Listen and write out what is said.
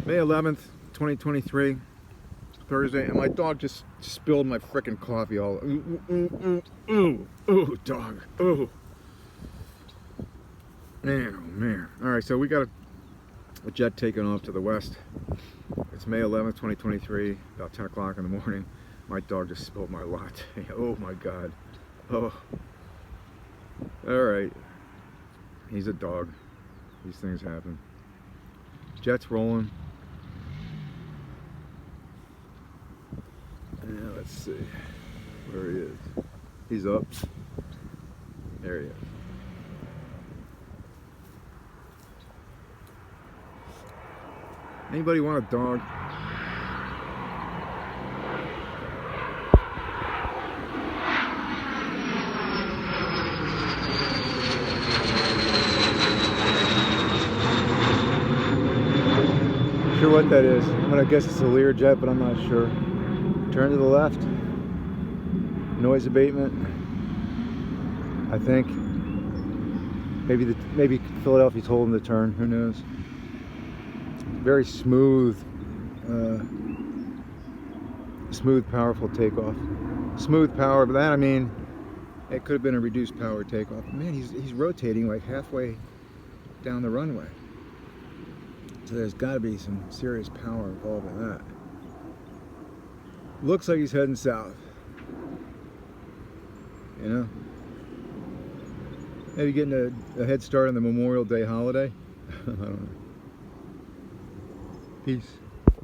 May 11th, 2023, Thursday, and my dog just spilled my frickin' coffee all. Ooh, dog. Ooh. Man, oh man. All right, so we got a jet taking off to the west. It's May 11th, 2023, about 10 o'clock in the morning. My dog just spilled my latte. Oh my God. Oh. All right. He's a dog. These things happen. Jet's rolling. Yeah, let's see where he is. He's up. There he is. Anybody want a dog? Sure what that is. I'm gonna guess it's a Learjet, but I'm not sure. Turn to the left. Noise abatement. I think. Maybe Philadelphia told him to turn. Who knows? Very smooth, powerful takeoff. Smooth power, but that, I mean, it could have been a reduced power takeoff. Man, he's rotating like halfway down the runway. So there's got to be some serious power involved in that. Looks like he's heading south. You know? Maybe getting a head start on the Memorial Day holiday. I don't know. Peace.